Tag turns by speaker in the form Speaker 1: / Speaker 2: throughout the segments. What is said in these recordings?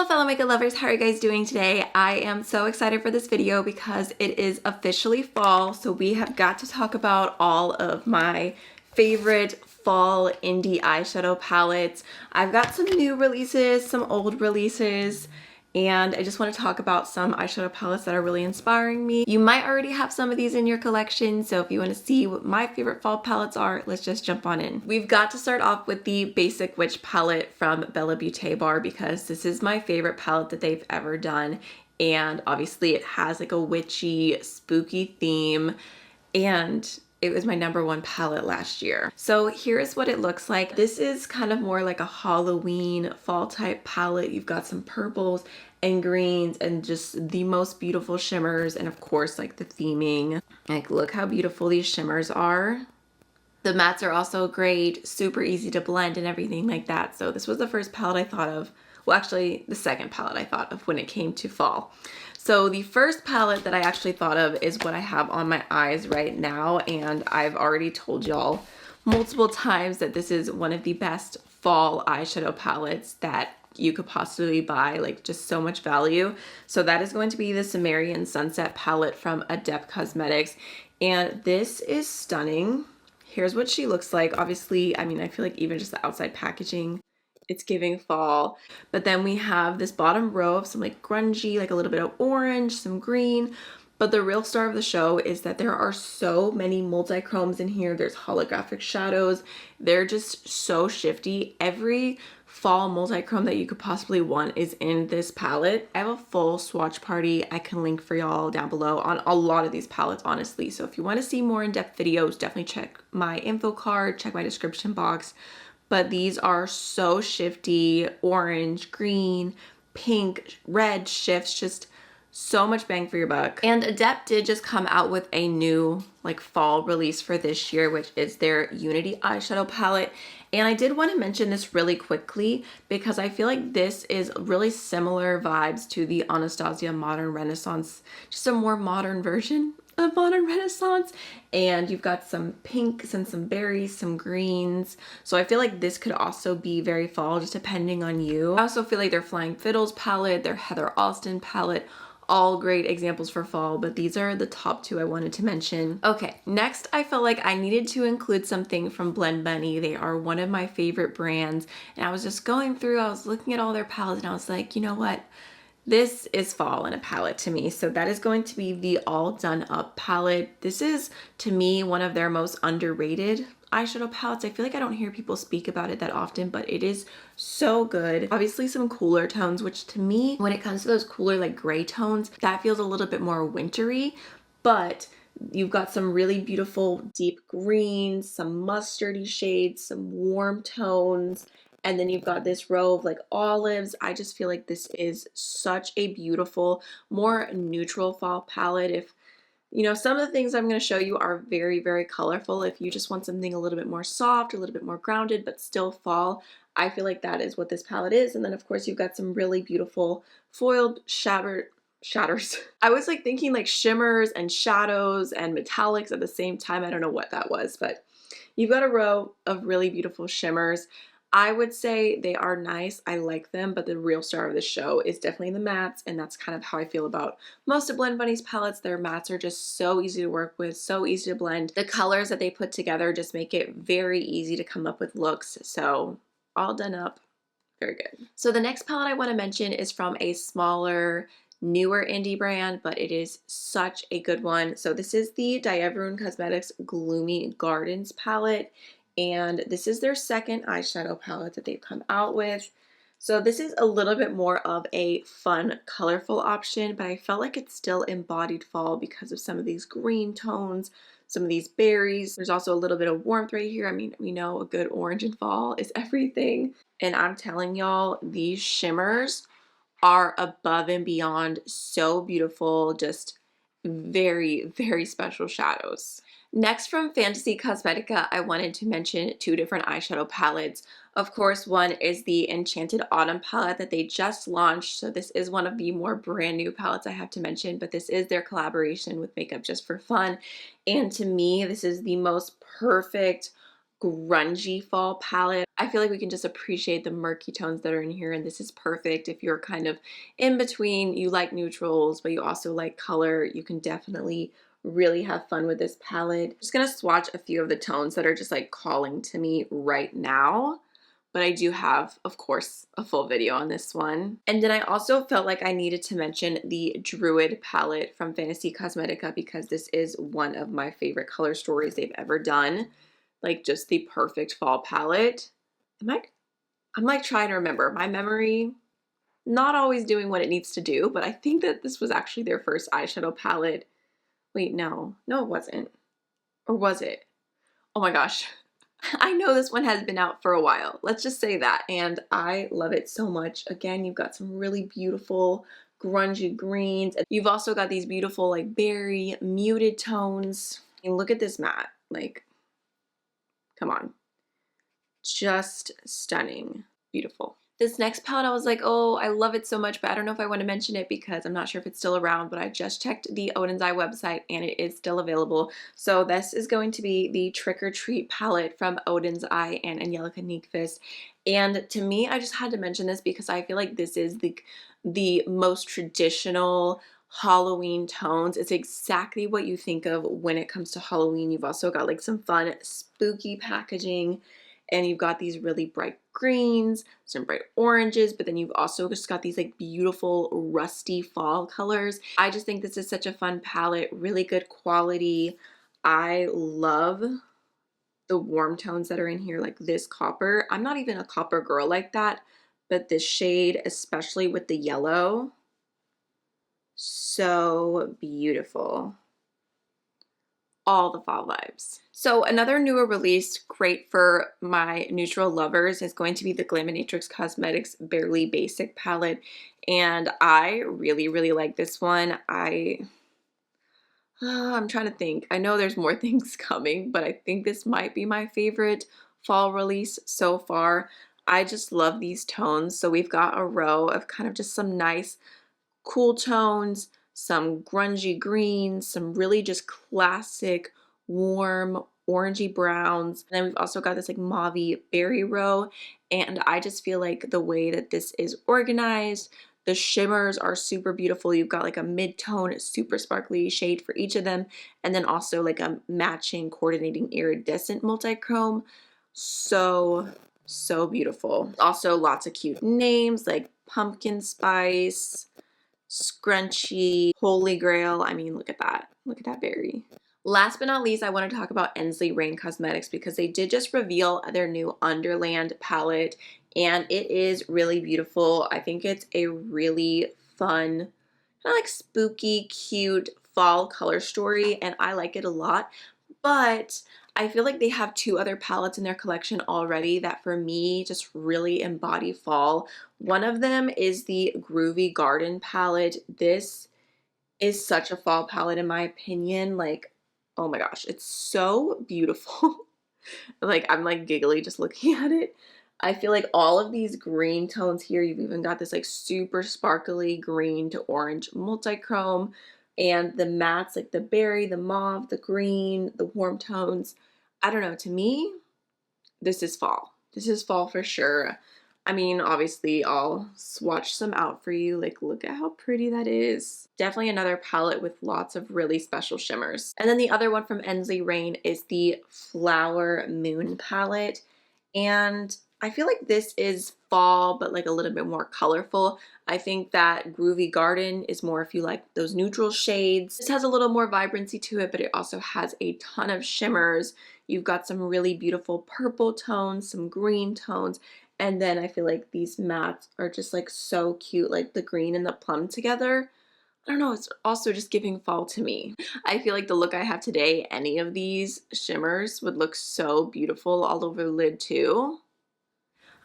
Speaker 1: Hello fellow makeup lovers, how are you guys doing today? I am so excited for this video because it is officially fall, so we have got to talk about all of my favorite fall indie eyeshadow palettes. I've got some new releases, some old releases, and I just want to talk about some eyeshadow palettes that are really inspiring me. You might already have some of these in your collection, so if you want to see what my favorite fall palettes are, let's just jump on in. We've got to start off with the Basic Witch palette from Beaute Bar because this is my favorite palette that they've ever done, and obviously it has like a witchy, spooky theme, and it was my #1 palette last year. So here's what it looks like. This is kind of more like a Halloween fall type palette. You've got some purples and greens and just the most beautiful shimmers, and of course like the theming. Like look how beautiful these shimmers are. The mattes are also great, super easy to blend and everything like that. So this was the first palette I thought of. Well, actually the second palette I thought of when it came to fall. So the first palette that I actually thought of is what I have on my eyes right now, and I've already told y'all multiple times that this is one of the best fall eyeshadow palettes that you could possibly buy, like just so much value. So that is going to be the Sumerian Sunset palette from Adept Cosmetics, and this is stunning. Here's what she looks like. Obviously, I mean, I feel like even just the outside packaging, it's giving fall. But then we have this bottom row of some like grungy, like a little bit of orange, some green. But the real star of the show is that there are so many multi-chromes in here. There's holographic shadows. They're just so shifty. Every fall multi-chrome that you could possibly want is in this palette. I have a full swatch party I can link for y'all down below on a lot of these palettes, honestly. So if you want to see more in-depth videos, definitely check my info card, check my description box. But these are so shifty, orange, green, pink, red shifts, just so much bang for your buck. And Adept did just come out with a new like fall release for this year, which is their Unity eyeshadow palette. And I did want to mention this really quickly because I feel like this is really similar vibes to the Anastasia Modern Renaissance, just a more modern version of Modern Renaissance. And you've got some pinks and some berries, some greens. So I feel like this could also be very fall, just depending on you. I also feel like their Flying Fiddles palette, their Heather Austin palette, all great examples for fall, but these are the top two I wanted to mention. Okay, next I felt like I needed to include something from Blend Bunny. They are one of my favorite brands, and I was just going through, I was looking at all their palettes, and I was like, you know what? This is fall in a palette to me. So that is going to be the All Done Up palette. This is, to me, one of their most underrated eyeshadow palettes. I feel like I don't hear people speak about it that often, but it is so good. Obviously some cooler tones, which to me, when it comes to those cooler like gray tones, that feels a little bit more wintry, but you've got some really beautiful deep greens, some mustardy shades, some warm tones, and then you've got this row of like olives. I just feel like this is such a beautiful, more neutral fall palette. If you know, some of the things I'm going to show you are very, very colorful. If you just want something a little bit more soft, a little bit more grounded, but still fall, I feel like that is what this palette is. And then of course you've got some really beautiful foiled shatters. I was like thinking like shimmers and shadows and metallics at the same time. I don't know what that was, but you've got a row of really beautiful shimmers. I would say they are nice. I like them, but the real star of the show is definitely the mattes, and that's kind of how I feel about most of Blend Bunny's palettes. Their mattes are just so easy to work with, so easy to blend. The colors that they put together just make it very easy to come up with looks. So All Done Up, very good. So the next palette I want to mention is from a smaller, newer indie brand, but it is such a good one. So this is the Dion Cosmetics Gloomy Gardens palette. And this is their second eyeshadow palette that they've come out with. So this is a little bit more of a fun, colorful option, but I felt like it still embodied fall because of some of these green tones, some of these berries. There's also a little bit of warmth right here. I mean, we know a good orange in fall is everything. And I'm telling y'all, these shimmers are above and beyond so beautiful, just very, very special shadows. Next, from Fantasy Cosmetica, I wanted to mention two different eyeshadow palettes. Of course, one is the Enchanted Autumn palette that they just launched. So this is one of the more brand new palettes I have to mention, but this is their collaboration with Makeup Just for Fun. And to me, this is the most perfect, grungy fall palette. I feel like we can just appreciate the murky tones that are in here, and this is perfect if you're kind of in between. You like neutrals, but you also like color. You can definitely really have fun with this palette. I'm just gonna swatch a few of the tones that are just like calling to me right now. But I do have, of course, a full video on this one. And then I also felt like I needed to mention the Druid palette from Fantasy Cosmetica because this is one of my favorite color stories they've ever done. Like, just the perfect fall palette. I'm like trying to remember. My memory, not always doing what it needs to do, but I think that this was actually their first eyeshadow palette. Wait, no. No, it wasn't. Or was it? Oh my gosh. I know this one has been out for a while. Let's just say that. And I love it so much. Again, you've got some really beautiful grungy greens. You've also got these beautiful like berry muted tones. And look at this matte. Like, come on. Just stunning. Beautiful. This next palette, I was like, oh, I love it so much, but I don't know if I want to mention it because I'm not sure if it's still around, but I just checked the Oden's Eye website and it is still available. So this is going to be the Trick or Treat palette from Oden's Eye and Angelica Nyqvist. And to me, I just had to mention this because I feel like this is the most traditional Halloween tones. It's exactly what you think of when it comes to Halloween. You've also got like some fun, spooky packaging. And you've got these really bright greens, some bright oranges, but then you've also just got these like beautiful rusty fall colors. I just think this is such a fun palette, really good quality. I love the warm tones that are in here, like this copper. I'm not even a copper girl like that, but this shade, especially with the yellow, so beautiful. All the fall vibes. So another newer release, great for my neutral lovers, is going to be the Glaminatrix Cosmetics Barely Basic palette. And I really, really like this one. I'm trying to think. I know there's more things coming, but I think this might be my favorite fall release so far. I just love these tones. So we've got a row of kind of just some nice cool tones, some grungy greens, some really just classic warm orangey browns. And then we've also got this like mauve berry row. And I just feel like the way that this is organized, the shimmers are super beautiful. You've got like a mid-tone, super sparkly shade for each of them. And then also like a matching coordinating iridescent multi-chrome. So beautiful. Also lots of cute names like pumpkin spice, scrunchy, holy grail. I mean, look at that. Look at that berry. Last but not least, I want to talk about Ensley Reign Cosmetics because they did just reveal their new Underland palette and it is really beautiful. I think it's a really fun, kind of like spooky, cute fall color story and I like it a lot. But I feel like they have two other palettes in their collection already that for me just really embody fall. One of them is the Groovy Garden palette. This is such a fall palette in my opinion. Like, oh my gosh, it's so beautiful. Like, I'm like giggly just looking at it. I feel like all of these green tones here, you've even got this like super sparkly green to orange multi-chrome. And the mattes, like the berry, the mauve, the green, the warm tones. I don't know, to me, this is fall. This is fall for sure. I mean, obviously, I'll swatch some out for you. Like, look at how pretty that is. Definitely another palette with lots of really special shimmers. And then the other one from Ensley Reign is the Flower Moon palette. And I feel like this is fall, but like a little bit more colorful. I think that Groovy Garden is more if you like those neutral shades. This has a little more vibrancy to it, but it also has a ton of shimmers. You've got some really beautiful purple tones, some green tones, and then I feel like these mattes are just like so cute, like the green and the plum together. I don't know, it's also just giving fall to me. I feel like the look I have today, any of these shimmers would look so beautiful all over the lid too.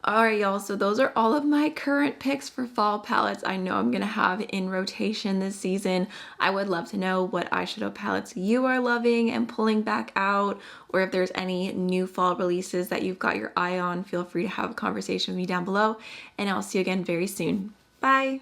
Speaker 1: Alright y'all, so those are all of my current picks for fall palettes I know I'm going to have in rotation this season. I would love to know what eyeshadow palettes you are loving and pulling back out, or if there's any new fall releases that you've got your eye on, feel free to have a conversation with me down below, and I'll see you again very soon. Bye!